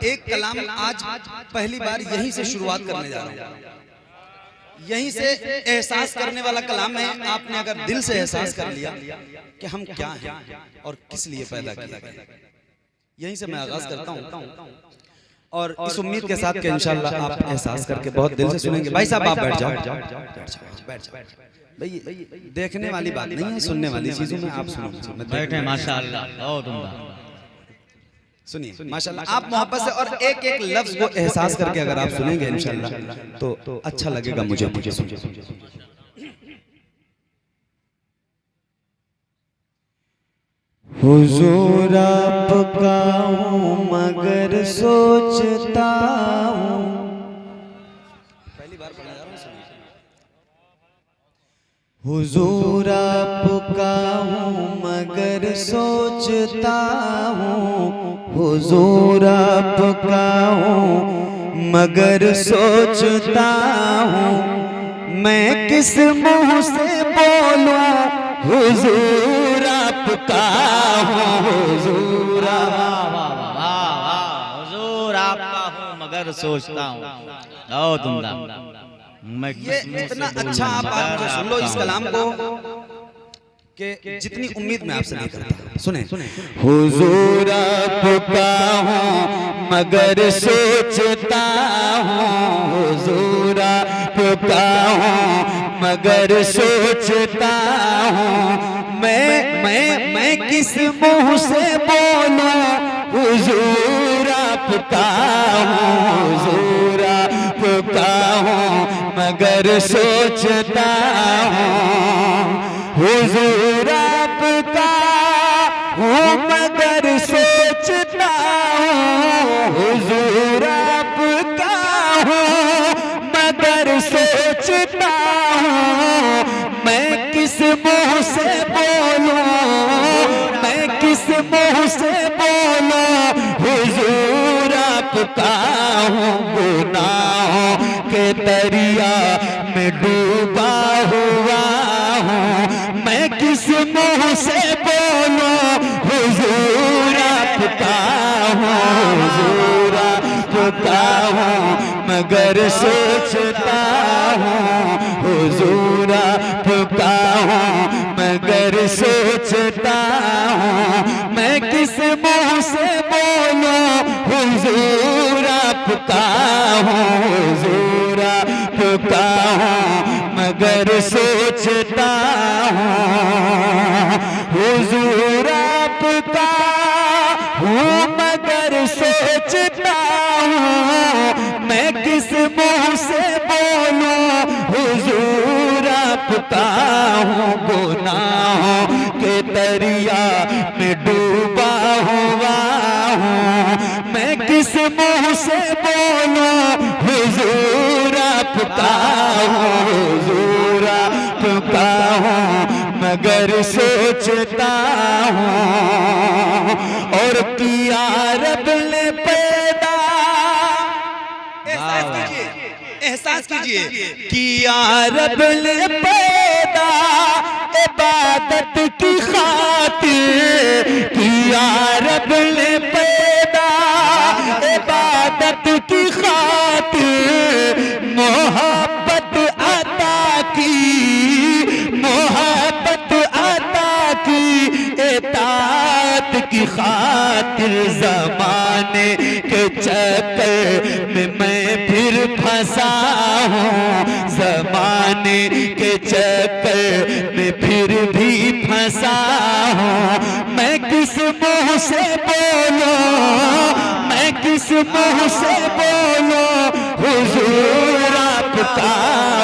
एक कलाम आज पहली बार यहीं से शुरुआत करने जा रहा हूँ। यहीं से एहसास करने वाला कलाम है। आपने अगर दिल से एहसास कर लिया कि हम क्या हैं और किस लिए पैदा किया गया, यहीं से मैं आगाज करता हूँ और इस उम्मीद के साथ कि इंशाल्लाह आप एहसास करके बहुत दिल से सुनेंगे। भाई साहब आप बैठ जाओ। भाई देखने वाली बात नहीं है, सुनने वाली चीजों में आप सुनो। बैठे माशाअल्लाह, बहुत उम्दा। सुनिए माशाल्लाह, आप मोहब्बत से और एक एक लफ्ज को एहसास करके अगर आप सुनेंगे इंशाल्लाह तो अच्छा लगेगा मुझे। हुजूर आपका हूँ मगर सोचता हूँ, पहली बार पढ़ा जा रहा हूँ, सुनिए। हुजूर आपका हूँ मगर सोचता हूँ, हुजूर आपका हूँ मगर सोचता हूँ, मैं किस मुंह से बोलूं हुजूर आपका हूँ, हुजूर हुजूर आपका हूँ मगर सोचता हूँ, बहुत उम्दा। मैं ये इतना अच्छा आप मुझे सुन लो इस कलाम को कि जितनी उम्मीद मैं आपसे नहीं करता। सुने हुजूर आपका हूँ मगर सोचता हूँ, हुजूर आपका हूँ मगर सोचता हूँ, मैं किस मुंह से बोलूं हुजूर आपका हूँ, हुजूर आपका हूँ मगर सोचता हूँ, हुजूर आपका हूँ मगर सोचता हूँ, हुजूर आपका हूँ मगर सोचता हूँ, मैं किस मुंह से बोलूं, मैं किस मुंह से बोलूं हुजूर आपका हूँ, गुनाहों के दरिया में डूबा हुआ हूँ, मैं किस मुंह से बोलूं हुजूर आपका हूँ, हुजूर आपका हूँ मगर सोचता हूँ, हुजूर आपका हूँ मगर सोचता हूँ, मैं किस मुंह से बोलूं हुजूर आपका हूँ, हुजूर आपका हूँ मगर सोचता हूँ, हुजूर आपका हूँ मगर सोचता हूँ, मैं किस मुंह से बोलूं हुजूर आपका हूँ, गुनाहों के दरिया में डूबा हुआ हूँ, मैं किस मुंह से बोलूं हुजूर आपका हूँ, हुजूर आपका हूँ मगर सोचता हूँ, और किया रब ने पैदा, एहसास कीजिए किया रब ने पैदा इबादत की खातिर, किया रब ने पैदा इबादत की खातिर, मोहब्बत अता की, मोहब्बत अता की, इताअत की खातिर, ज़माने के चक्कर में मैं फिर फंसा हूँ, ज़माने के चक्कर में फिर भी फंसा हूँ, मैं किस मुंह से बोलूं, मैं किस मुंह से बोलूं हुजूर आपका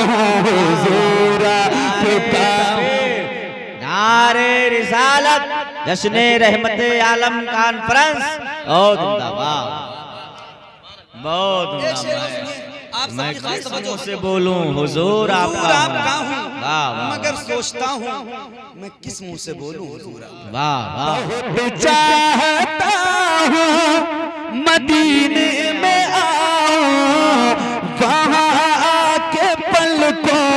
हूँ, हुजूर आपका हूँ। नारे रिसालत, जश्ने रहमते आलम कॉन्फ्रेंस, बहुत उम्दा, बहुत उम्दा। मैं किस मुंह से बोलूं हुजूर आपका हूँ मगर सोचता हूँ, मैं किस मुंह से बोलूं हुजूर आपका। वाह वाह। चाहता हूँ मदीने में आऊं, वहाँ आके पलकों,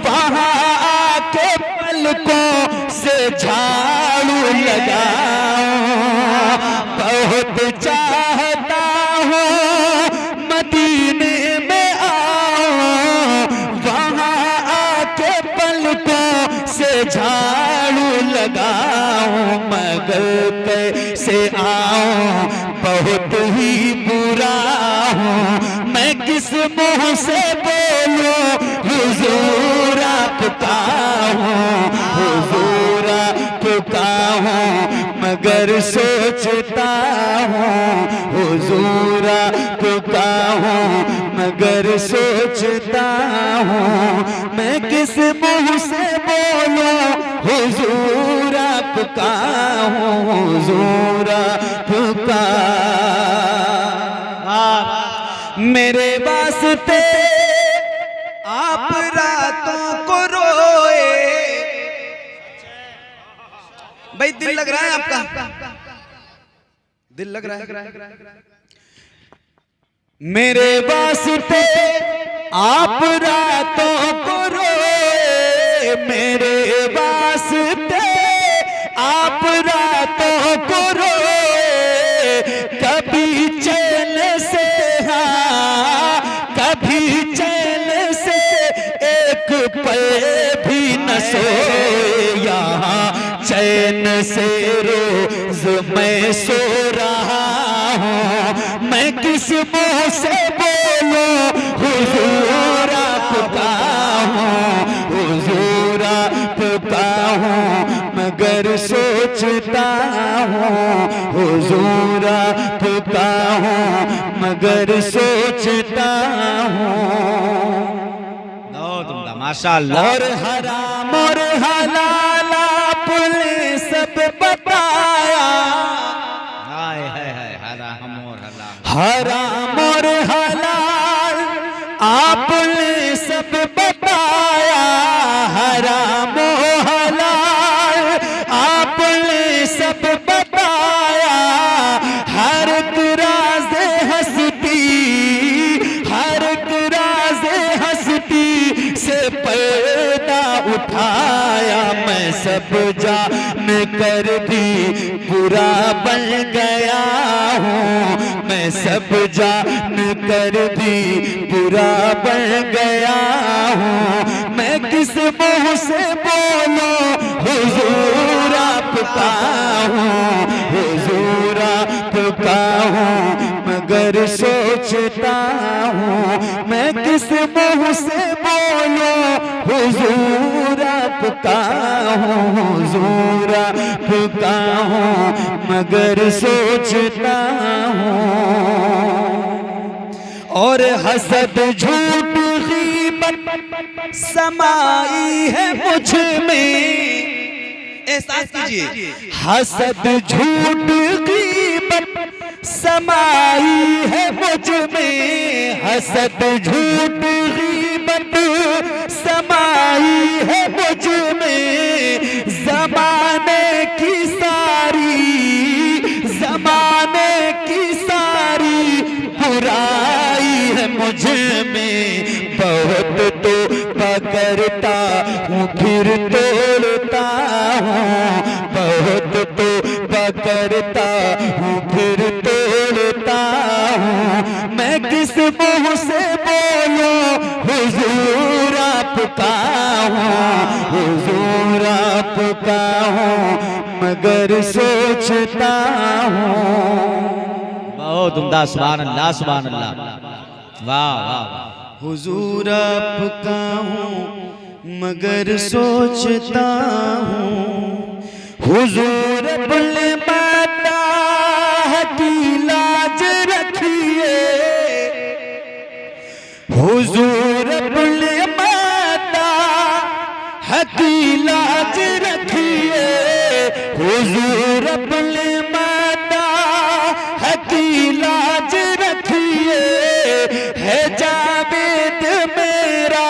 वहाँ आके पलकों से झाड़ू लगाऊं, बहुत चाहता आऊं बहुत ही बुरा हूँ। मैं किस मुंह से बोलूं हुजूर आपका हूँ, हुजूर आपका हूँ, मगर सोचता हूँ हुजूर आपका हूँ, मगर सोचता हूँ। मैं किस मुंह से बोलूं हुजूर आपका हूँ, हुजूर आपका। मेरे वास्ते आप रातों को रोए। भाई दिल लग रहा है आपका, दिल लग रहा है। मेरे वास्ते आप रातों को रोए, मेरे वास्ते आप रातों को रोए। कभी चैन से हाँ, कभी चैन से एक पल भी न सोए। यहाँ चैन से रोज मैं सो रहा हूँ। मैं किस मुंह से बोलूं हुजूर आपका हूँ, हुजूर आपका हूँ, मगर सोचता हूँ हुजूर आपका हूँ, मगर सोचता हूँ। माशाअल्लाह। और हराम और हलाल आपने सब बताया, हराम और हलाल आपने सब बताया, हराम और हलाल आपने सब बताया। हर राज हस्ती, हर राज हस्ती से पर्दा उठाया। मैं सब जान कर भी बुरा बन गया हूँ, मैं सब जान कर भी बुरा बन गया हूँ। मैं किस मुंह से बोलूं हुजूर आपका हूँ, हुजूर आपका हूँ, मगर सोचता हूँ। मैं किस मुंह से बोलूं हुजूर आपका हूँ, हुजूर आपका हूँ, मगर सोचता हूँ। और हसद झूठ गीबत समाई है मुझ में, एहसास कीजिए। हसद झूठ गीबत समाई है मुझ में, हसद झूठ गीबत समाई है मुझ में। ज़माने की सारी, ज़माने की सारी बुराई है मुझ में। बहुत तो पकड़ता हूँ फिर तोड़ता हूँ, बहुत तो पकड़ता हूँ फिर तोड़ता हूँ। मैं किस मुंह से बोलूं हुजूर आपका हूँ, हुजूर आपका हूँ, मगर सोचता हूँ। बहुत उम्दा, सुभान अल्लाह, सुभान अल्लाह, वाह वाह। हुजूर आपका हूँ मगर सोचता हूँ। हुजूर अपने माता की लाज रखिए, हुजूर अपने माता की लाज रखिए, हुजूर अपने माता की लाज रखिए। है जावेद मेरा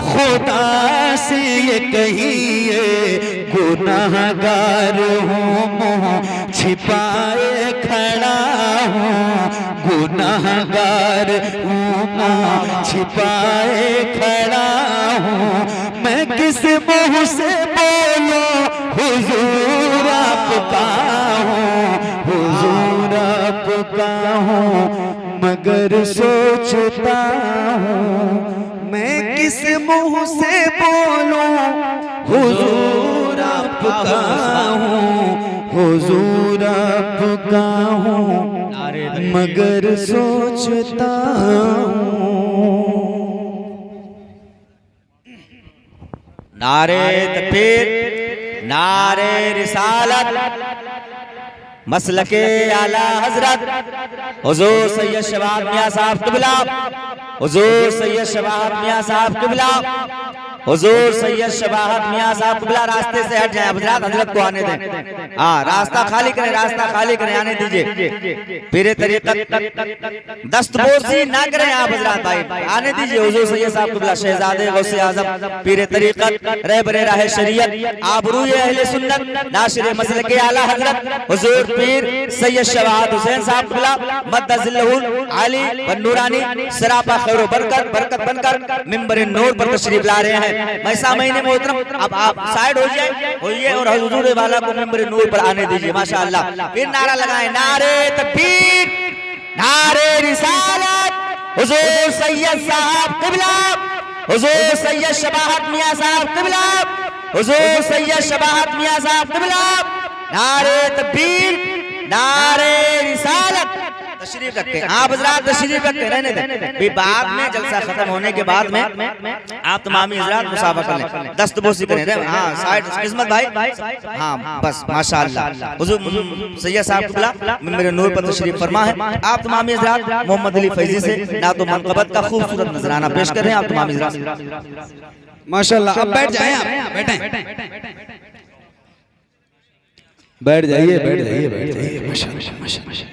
खुदा से ये कहिए, गुनाहगार हूँ मुँह छिपाए खड़ा हूँ, गुनाहगार हूँ मुँह छिपाए खड़ा हूँ। मैं किस मुँह से बोलूं हुजूर आपका हूँ, हुजूर आपका हूँ, मगर सोचता हूँ। मैं किस मुँह से बोलूं हुजूर आपका हूँ, हुजूर आपका हूँ मगर सोचता हूँ। नारे तकबीर, नारे रिसालत, मसलके आला हजरत हुजूर सैयद शबाब मियां साहब क़िबला, हुजूर सैयद शबाब मियां साहब क़िबला, हुजूर सैयद शबाब मियां साहब क़िबला। रास्ते से हट जाए हजरत, हजरत को आने दें। हाँ, रास्ता खाली करें, रास्ता खाली करें, आने दीजिए। पीरे तरीक़त दस्तबोसी ना करें आप हजरत, भाई आने दीजिए। हुजूर सैयद साहब क़िबला शहजादे गौसे आज़म पीरे तरीक़त रहबरे राह शरीयत आबरूए अहले सुन्नत नाशिर मसलके आला हजरत हुजूर पीर सैयद शवाहत हुसैन साहब क़िबला मद्दज़िल्लहुल आली व नूरानी सरापा खैर बरकत बरकत बनकर मिंबर नूर पर तशरीफ ला रहे हैं। मैसा महीने मोहतरम अब आप साइड हो जाए होइए और हुजूर वाला को मिंबर नूर पर आने दीजिए। माशाअल्लाह, फिर नारा लगाएं, नारे तकबीर, नारे रिसालत, हुजूर सैयद साहब क़िबला, हुजूर सैयद शबाहत मियां साहब क़िबला, हुजूर सैयद शबाहत मियां साहब क़िबला। नारे तकबीर, नारे रिसालत। तशरीफ रखें आप हजरात, तशरीफ रखें, रहने दें। बाद में जलसा खत्म होने के बाद में आप तमामी हजरात मुसाफा कर लें, दस्तबोसी करें। हाँ साइड किस्मत भाई, हाँ बस माशाअल्लाह। हुजूर सैयद साहब क़िबला मिंबर नूर पर तशरीफ फरमा है। आप तमामी हजरात मोहम्मद अली फैजी से नातो मनक़बत का खूबसूरत नजराना पेश कर रहे हैं। आप तमामी हजरात माशाअल्लाह, अब बैठ जाएं, आप बैठें, बैठ जाइए, बैठ जाइए, बैठ जाइए। माशाअल्लाह, माशाअल्लाह।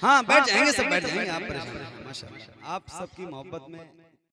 हाँ बैठ जाएंगे, सब बैठ जाएंगे, आप परेशान नहीं, माशाअल्लाह। आप सबकी मोहब्बत में